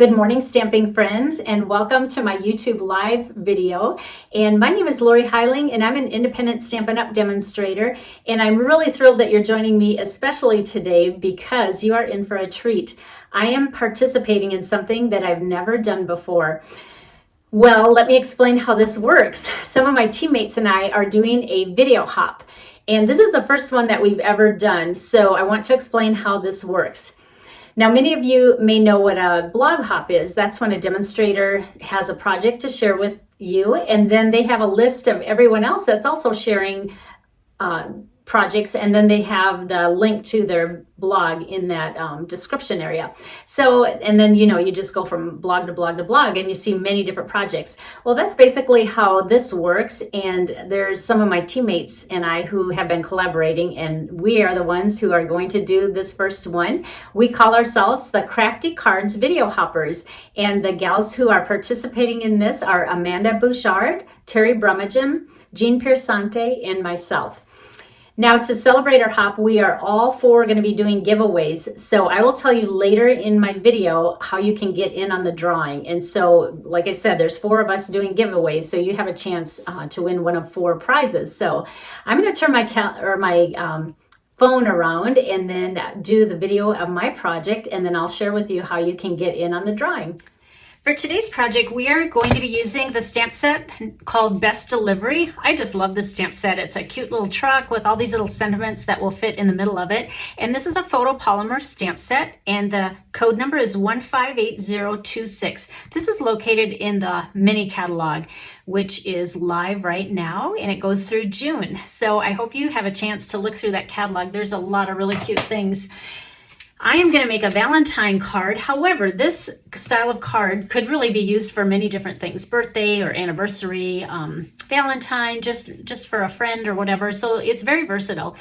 Good morning, stamping friends, and welcome to my YouTube live video. And my name is Lorri Heiling, and I'm an independent Stampin' Up demonstrator. And I'm really thrilled that you're joining me, especially today, because you are in for a treat. I am participating in something that I've never done before. Well, let me explain how this works. Some of my teammates and I are doing a video hop, and this is the first one that we've ever done. So I want to explain how this works. Now, many of you may know what a blog hop is. That's when a demonstrator has a project to share with you, and then they have a list of everyone else that's also sharing projects, and then they have the link to their blog in that description area. So, and then, you just go from blog to blog to blog, and you see many different projects. Well, that's basically how this works, and there's some of my teammates and I who have been collaborating, and we are the ones who are going to do this first one. We call ourselves the Crafty Cards Video Hoppers, and the gals who are participating in this are Amanda Bouchard, Terry Brummagem, Jean Piersante, and myself. Now, to celebrate our hop, we are all four going to be doing giveaways. So I will tell you later in my video how you can get in on the drawing. And so, like I said, there's four of us doing giveaways, so you have a chance to win one of four prizes. So I'm going to turn my phone around and then do the video of my project, and then I'll share with you how you can get in on the drawing. For today's project, we are going to be using the stamp set called Best Delivery. I just love this stamp set. It's a cute little truck with all these little sentiments that will fit in the middle of it. And this is a photopolymer stamp set, and the code number is 158026. This is located in the mini catalog, which is live right now, and it goes through June. So I hope you have a chance to look through that catalog. There's a lot of really cute things. I am going to make a Valentine card. However, this style of card could really be used for many different things, birthday or anniversary, Valentine, just for a friend or whatever. So it's very versatile.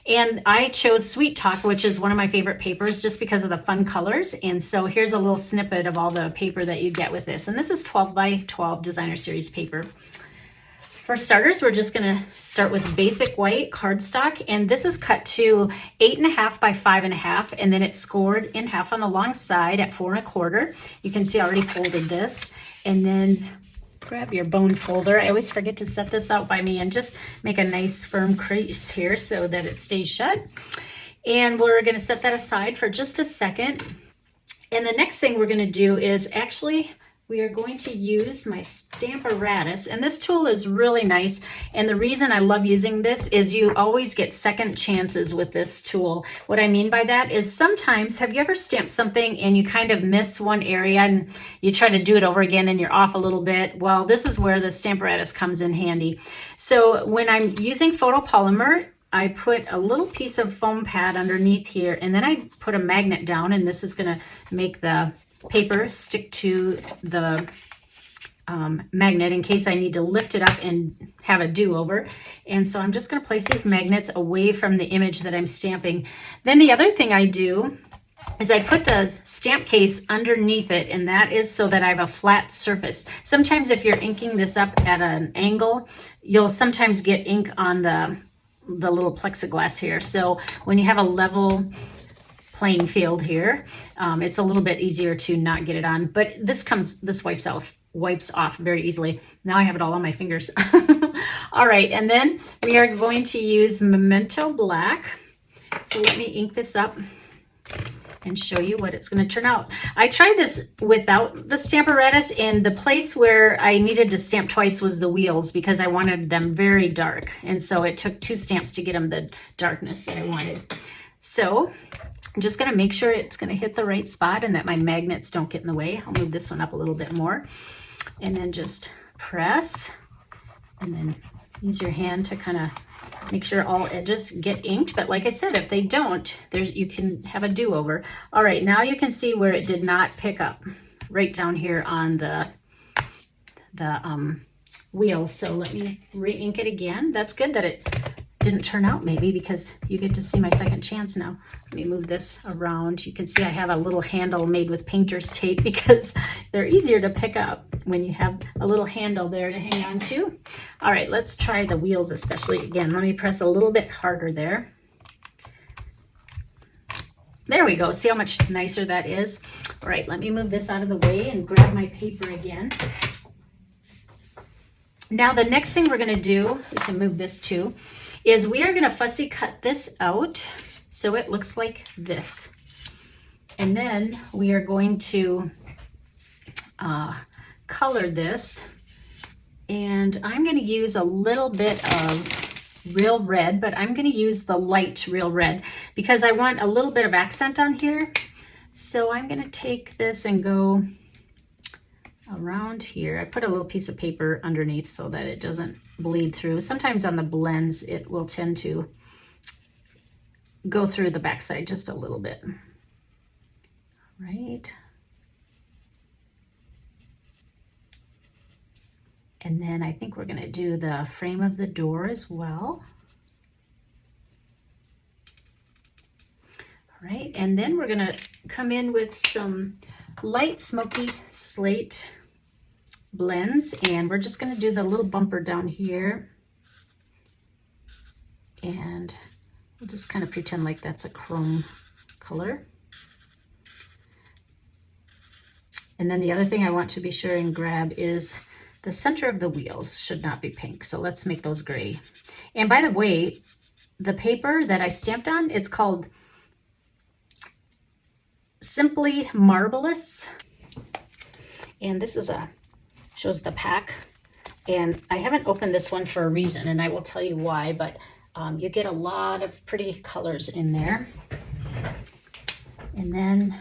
And I chose Sweet Talk, which is one of my favorite papers, just because of the fun colors. And so here's a little snippet of all the paper that you get with this. And this is 12 by 12 designer series paper. For starters, we're just going to start with basic white cardstock, and this is cut to 8.5 by 5.5, and then it's scored in half on the long side at 4 1/4. You can see I already folded this, and then grab your bone folder. I always forget to set this out by me, and just make a nice firm crease here so that it stays shut. And we're going to set that aside for just a second. And the next thing we're going to do is we are going to use my Stamparatus, and this tool is really nice, and the reason I love using this is you always get second chances with this tool. What I mean by that is sometimes, have you ever stamped something and you kind of miss one area and you try to do it over again and you're off a little bit? Well, this is where the Stamparatus comes in handy. So when I'm using photopolymer, I put a little piece of foam pad underneath here, and then I put a magnet down, and this is going to make the paper stick to the magnet in case I need to lift it up and have a do-over. And so I'm just going to place these magnets away from the image that I'm stamping. Then the other thing I do is I put the stamp case underneath it, and that is so that I have a flat surface. Sometimes if you're inking this up at an angle, you'll sometimes get ink on the little plexiglass here. So when you have a level playing field here, it's a little bit easier to not get it on, but this wipes off very easily. Now I have it all on my fingers. All right, and then we are going to use Memento Black. So let me ink this up and show you what it's going to turn out. I tried this without the Stamparatus, and the place where I needed to stamp twice was the wheels because I wanted them very dark, and so it took 2 stamps to get them the darkness that I wanted. So I'm just going to make sure it's going to hit the right spot and that my magnets don't get in the way. I'll move this one up a little bit more, and then just press, and then use your hand to kind of make sure all edges get inked. But like I said, if they don't, you can have a do-over. All right, now you can see where it did not pick up right down here on the wheels. So let me re-ink it again. That's good that it didn't turn out, maybe, because you get to see my second chance now. Let me move this around. You can see I have a little handle made with painter's tape because they're easier to pick up when you have a little handle there to hang on to. All right, let's try the wheels especially again. Let me press a little bit harder there. There we go. See how much nicer that is? All right, let me move this out of the way and grab my paper again. Now the next thing we're going to do, we can move this too, is we are going to fussy cut this out so it looks like this. And then we are going to color this. And I'm going to use a little bit of real red, but I'm going to use the light real red because I want a little bit of accent on here. So I'm going to take this and go around here. I put a little piece of paper underneath so that it doesn't bleed through. Sometimes on the blends it will tend to go through the backside just a little bit. Right. And then I think we're going to do the frame of the door as well. All right, and then we're going to come in with some light smoky slate blends, and we're just going to do the little bumper down here. And we'll just kind of pretend like that's a chrome color. And then the other thing I want to be sure and grab is the center of the wheels should not be pink, so let's make those gray. And by the way, the paper that I stamped on, it's called Simply Marvelous. And this is shows the pack. And I haven't opened this one for a reason, and I will tell you why, but you get a lot of pretty colors in there. And then,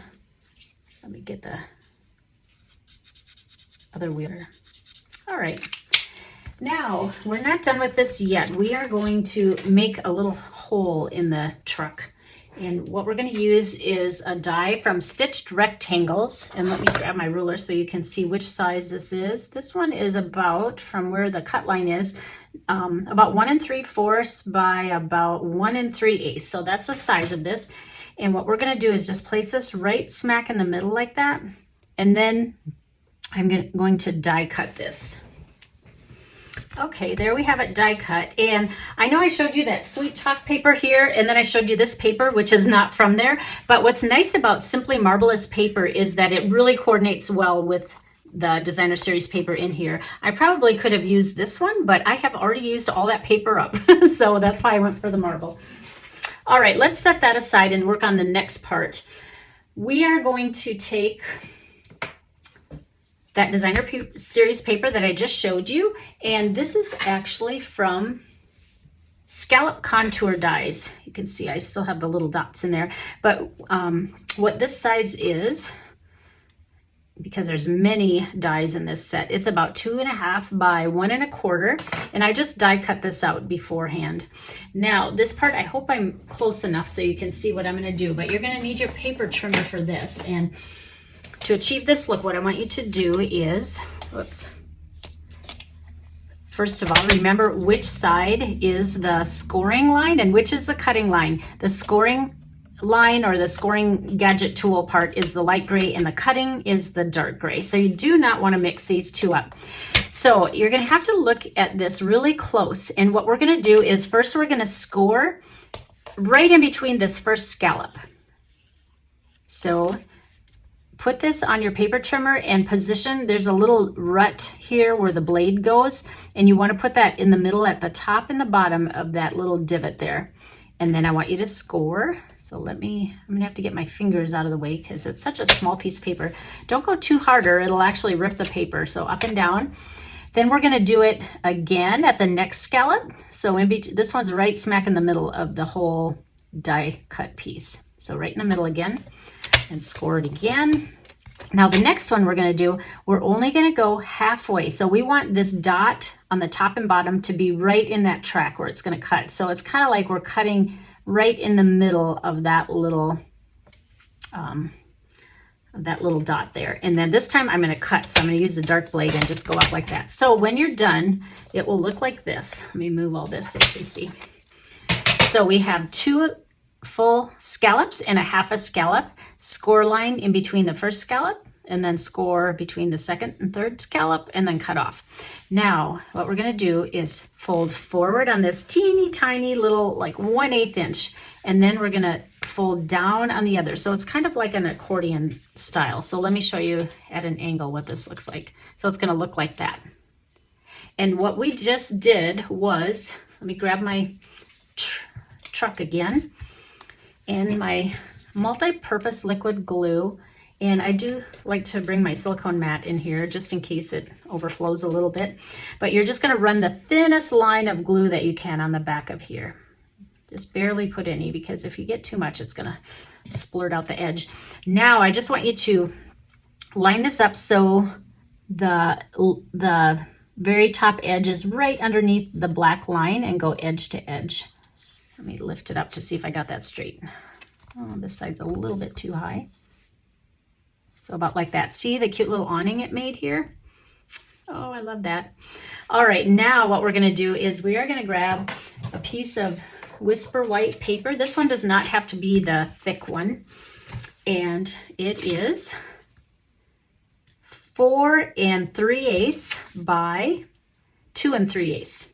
let me get the other wheel. All right, now we're not done with this yet. We are going to make a little hole in the truck. And what we're going to use is a die from Stitched Rectangles. And let me grab my ruler so you can see which size this is. This one is about, from where the cut line is, about 1 3/4 by about 1 3/8. So that's the size of this. And what we're going to do is just place this right smack in the middle like that. And then I'm going to die cut this. Okay, there we have it die cut. And I know I showed you that sweet chalk paper here, and then I showed you this paper, which is not from there. But what's nice about Simply Marvelous paper is that it really coordinates well with the designer series paper in here. I probably could have used this one, but I have already used all that paper up. So that's why I went for the marble. All right, let's set that aside and work on the next part. We are going to take that designer series paper that I just showed you, and this is actually from Scallop Contour Dies. You can see I still have the little dots in there, but what this size is, because there's many dies in this set, it's about 2.5 by 1 1/4, and I just die cut this out beforehand. Now this part, I hope I'm close enough so you can see what I'm going to do, but you're going to need your paper trimmer for this. And to achieve this look, what I want you to do is, first of all, remember which side is the scoring line and which is the cutting line. The scoring line, or the scoring gadget tool part, is the light gray, and the cutting is the dark gray. So you do not want to mix these two up. So you're going to have to look at this really close. And what we're going to do is, first we're going to score right in between this first scallop. So put this on your paper trimmer and position, there's a little rut here where the blade goes, and you want to put that in the middle at the top and the bottom of that little divot there. And then I want you to score. So I'm gonna have to get my fingers out of the way because it's such a small piece of paper. Don't go too hard or it'll actually rip the paper. So up and down. Then we're gonna do it again at the next scallop. So this one's right smack in the middle of the whole die cut piece. So right in the middle again, and score it again. Now the next one we're going to do, we're only going to go halfway. So we want this dot on the top and bottom to be right in that track where it's going to cut. So it's kind of like we're cutting right in the middle of that little dot there. And then this time I'm going to cut. So I'm going to use the dark blade and just go up like that. So when you're done, it will look like this. Let me move all this so you can see. So we have 2 full scallops and 1/2 scallop, score line in between the first scallop, and then score between the second and third scallop, and then cut off. Now what we're going to do is fold forward on this teeny tiny little, like 1/8 inch, and then we're going to fold down on the other. So it's kind of like an accordion style. So let me show you at an angle what this looks like. So it's gonna look like that. And what we just did was, let me grab my truck again and my multi-purpose liquid glue. And I do like to bring my silicone mat in here just in case it overflows a little bit. But you're just gonna run the thinnest line of glue that you can on the back of here. Just barely put any, because if you get too much, it's gonna splurt out the edge. Now I just want you to line this up so the very top edge is right underneath the black line, and go edge to edge. Let me lift it up to see if I got that straight. Oh, this side's a little bit too high. So about like that. See the cute little awning it made here? Oh, I love that. All right, now what we're gonna do is we are gonna grab a piece of Whisper White paper. This one does not have to be the thick one. And it is 4 3/8 by 2 3/8.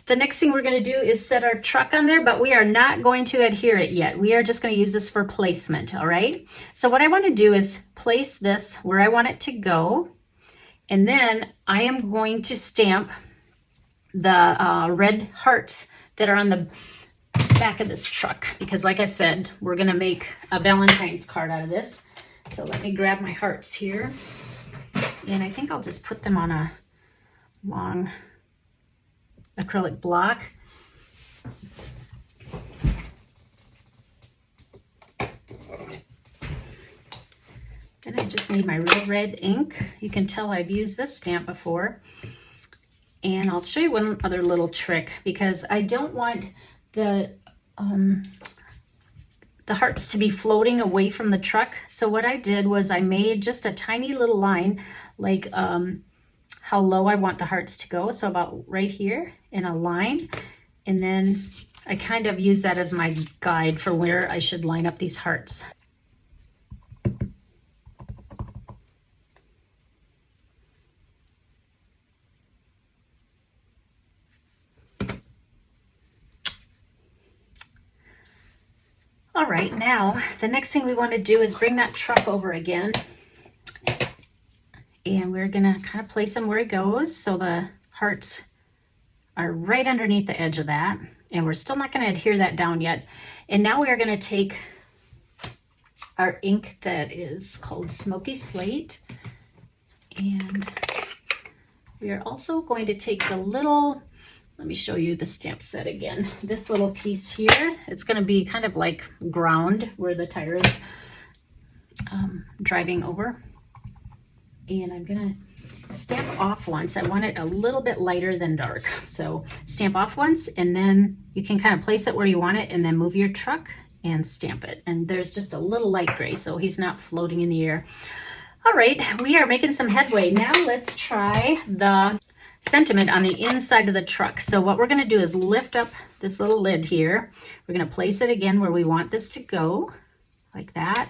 The next thing we're going to do is set our truck on there, but we are not going to adhere it yet. We are just going to use this for placement, all right? So what I want to do is place this where I want it to go, and then I am going to stamp the red hearts that are on the back of this truck, because like I said, we're going to make a Valentine's card out of this. So let me grab my hearts here, and I think I'll just put them on a long acrylic block. Then I just need my real red ink. You can tell I've used this stamp before. And I'll show you one other little trick, because I don't want the hearts to be floating away from the truck. So what I did was I made just a tiny little line, like how low I want the hearts to go. So about right here in a line. And then I kind of use that as my guide for where I should line up these hearts. All right, now the next thing we want to do is bring that truck over again. And we're gonna kind of place him where he goes, so the hearts are right underneath the edge of that. And we're still not gonna adhere that down yet. And now we are gonna take our ink that is called Smoky Slate. And we are also going to take the little, let me show you the stamp set again. This little piece here, it's gonna be kind of like ground where the tire is driving over. And I'm gonna stamp off once. I want it a little bit lighter than dark. So stamp off once, and then you can kind of place it where you want it, and then move your truck and stamp it. And there's just a little light gray, so he's not floating in the air. All right, we are making some headway. Now let's try the sentiment on the inside of the truck. So what we're gonna do is lift up this little lid here. We're gonna place it again where we want this to go, like that.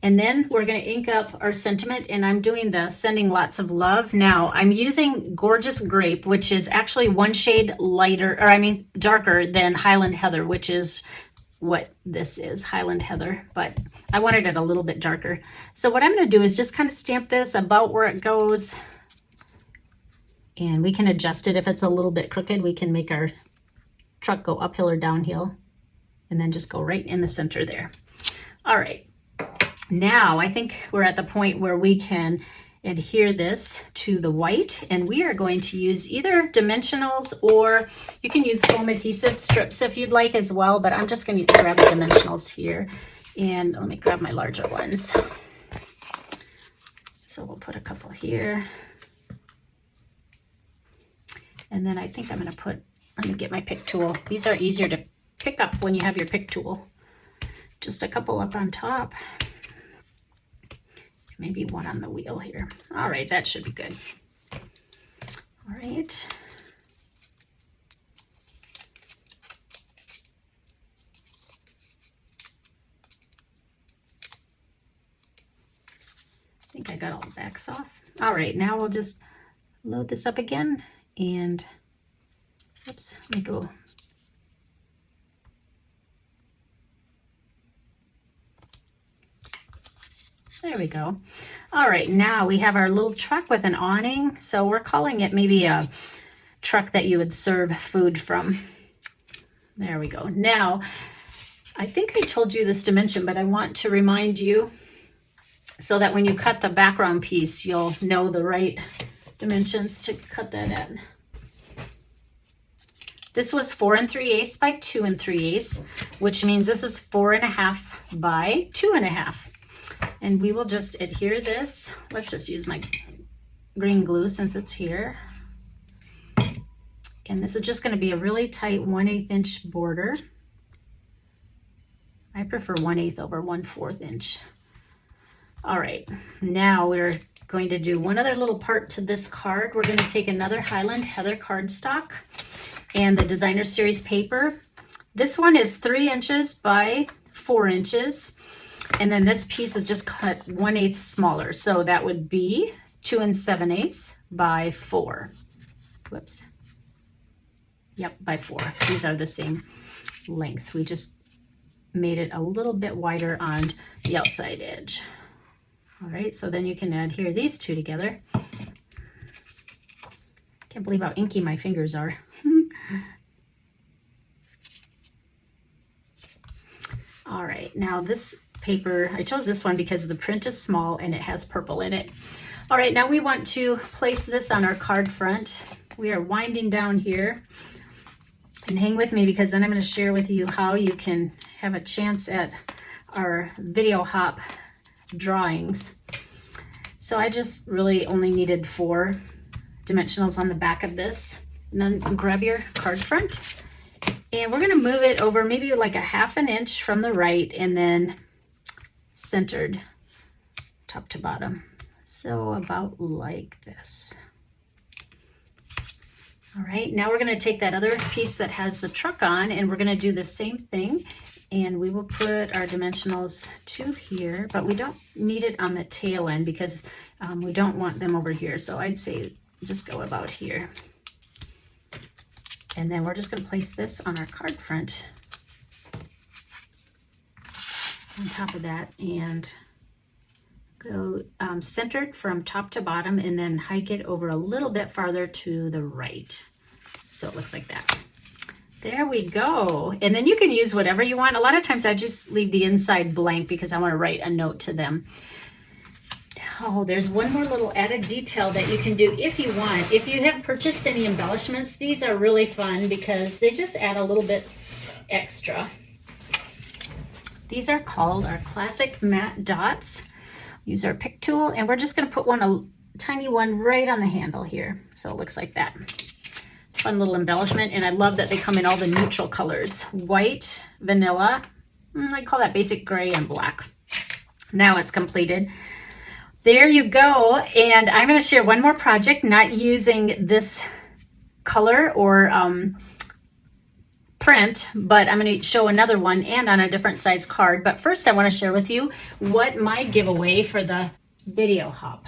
And then we're going to ink up our sentiment, and I'm doing the Sending Lots of Love. Now I'm using Gorgeous Grape, which is actually one shade lighter, or I mean darker than Highland Heather, which is what this is, Highland Heather, but I wanted it a little bit darker. So what I'm going to do is just kind of stamp this about where it goes, and we can adjust it. If it's a little bit crooked, we can make our truck go uphill or downhill, and then just go right in the center there. All right. Now I think we're at the point where we can adhere this to the white, and we are going to use either dimensionals, or you can use foam adhesive strips if you'd like as well, but I'm just going to grab the dimensionals here, and let me grab my larger ones. So we'll put a couple here, and then I think I'm going to put, let me get my pick tool. These are easier to pick up when you have your pick tool. Just a couple up on top. Maybe one on the wheel here. All right, that should be good. All right. I think I got all the backs off. All right, now we'll just load this up again, and oops, let me go. There we go. All right, now we have our little truck with an awning. So we're calling it maybe a truck that you would serve food from. There we go. Now, I think I told you this dimension, but I want to remind you so that when you cut the background piece, you'll know the right dimensions to cut that at. This was 4 3/8 by 2 3/8, which means this is 4 1/2 by 2 1/2. And we will just adhere this. Let's just use my green glue since it's here. And this is just going to be a really tight 1/8 inch border. I prefer 1/8 over 1/4 inch. All right, now we're going to do one other little part to this card. We're going to take another Highland Heather cardstock and the Designer Series paper. This one is 3 inches by 4 inches. And then this piece is just cut 1/8 smaller. So that would be 2 7/8 by 4. Whoops. Yep, by 4. These are the same length. We just made it a little bit wider on the outside edge. All right, so then you can adhere these two together. Can't believe how inky my fingers are. All right, now this paper, I chose this one because the print is small and it has purple in it. All right, now we want to place this on our card front. We are winding down here. And hang with me because then I'm going to share with you how you can have a chance at our video hop drawings. So I just really only needed 4 dimensionals on the back of this. And then grab your card front and we're going to move it over maybe like a 1/2 inch from the right and then centered top to bottom. So about like this. All right, now we're going to take that other piece that has the truck on and we're going to do the same thing. And we will put our dimensionals to here, but we don't need it on the tail end because we don't want them over here. So I'd say just go about here. And then we're just going to place this on our card front on top of that and go centered from top to bottom and then hike it over a little bit farther to the right. So it looks like that. There we go. And then you can use whatever you want. A lot of times I just leave the inside blank because I want to write a note to them. Now there's one more little added detail that you can do if you want. If you have purchased any embellishments, these are really fun because they just add a little bit extra. These are called our classic matte dots. Use our pick tool and we're just going to put a tiny one right on the handle here. So it looks like that. Fun little embellishment, and I love that they come in all the neutral colors. White, vanilla, I call that basic gray, and black. Now it's completed. There you go, and I'm going to share one more project, not using this color or print, but I'm going to show another one and on a different size card. But first I want to share with you what my giveaway for the video hop.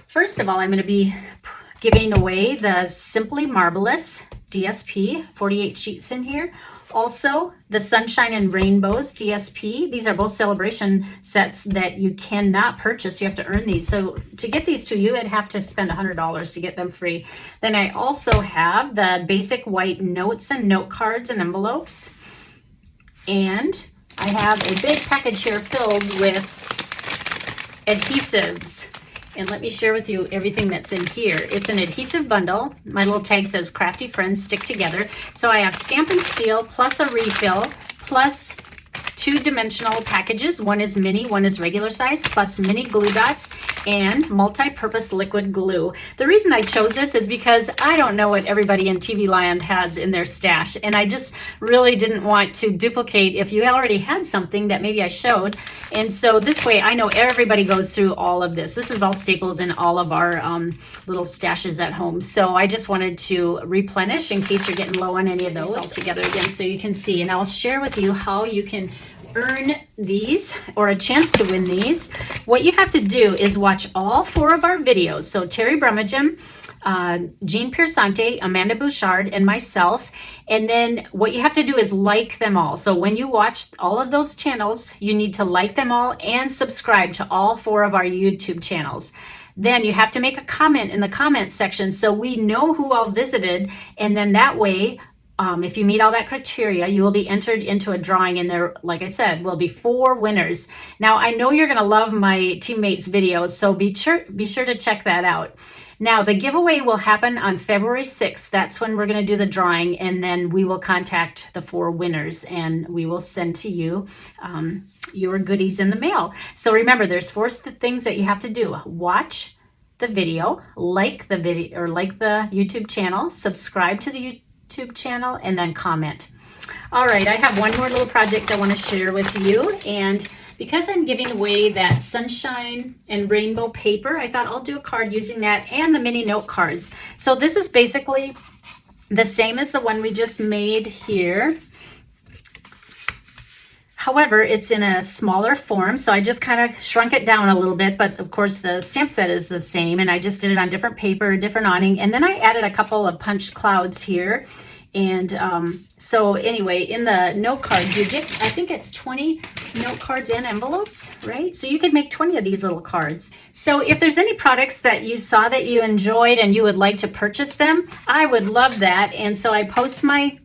First of all, I'm going to be giving away the Simply Marvelous DSP, 48 sheets in here. Also, the Sunshine and Rainbows DSP. These are both celebration sets that you cannot purchase. You have to earn these. So to get these to you, I'd have to spend $100 to get them free. Then I also have the basic white notes and note cards and envelopes. And I have a big package here filled with adhesives. And let me share with you everything that's in here. It's an adhesive bundle. My little tag says Crafty Friends Stick Together. So I have Stampin' Steel plus a refill plus 2-dimensional packages. One is mini, one is regular size, plus mini glue dots and multi-purpose liquid glue. The reason I chose this is because I don't know what everybody in TV land has in their stash, and I just really didn't want to duplicate if you already had something that maybe I showed. And so this way I know everybody goes through all of this. This is all staples in all of our little stashes at home. So I just wanted to replenish in case you're getting low on any of those all together again so you can see. And I'll share with you how you can earn these or a chance to win these. What you have to do is watch all 4 of our videos. So Terry Brummagem, Jean Piersante, Amanda Bouchard, and myself. And then what you have to do is like them all. So when you watch all of those channels, you need to like them all and subscribe to all 4 of our YouTube channels. Then you have to make a comment in the comment section so we know who all visited, and then that way, if you meet all that criteria, you will be entered into a drawing, and there, like I said, will be 4 winners. Now, I know you're going to love my teammates' videos, so be sure to check that out. Now, the giveaway will happen on February 6th. That's when we're going to do the drawing, and then we will contact the 4 winners, and we will send to you your goodies in the mail. So remember, there's 4 things that you have to do. Watch the video, like the video, or like the YouTube channel, subscribe to the YouTube channel, and then comment. All right, I have one more little project I want to share with you, and because I'm giving away that sunshine and rainbow paper, I thought I'll do a card using that and the mini note cards. So this is basically the same as the one we just made here. However, it's in a smaller form, so I just kind of shrunk it down a little bit, but of course the stamp set is the same, and I just did it on different paper, different awning, and then I added a couple of punched clouds here. And so anyway, in the note cards, you get, I think it's 20 note cards and envelopes, right? So you could make 20 of these little cards. So if there's any products that you saw that you enjoyed and you would like to purchase them, I would love that. And so I post my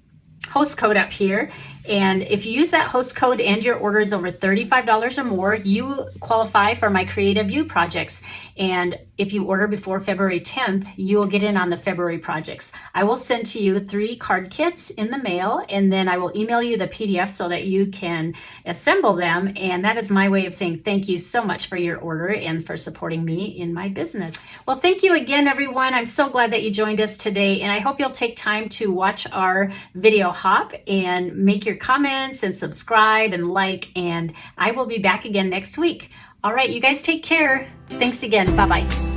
host code up here, and if you use that host code and your order is over $35 or more, you qualify for my Creative You projects. And if you order before February 10th, you will get in on the February projects. I will send to you 3 card kits in the mail, and then I will email you the PDF so that you can assemble them. And that is my way of saying thank you so much for your order and for supporting me in my business. Well, thank you again, everyone. I'm so glad that you joined us today, and I hope you'll take time to watch our video hop and make your comments and subscribe and like, and I will be back again next week. All right, you guys take care. Thanks again. Bye-bye.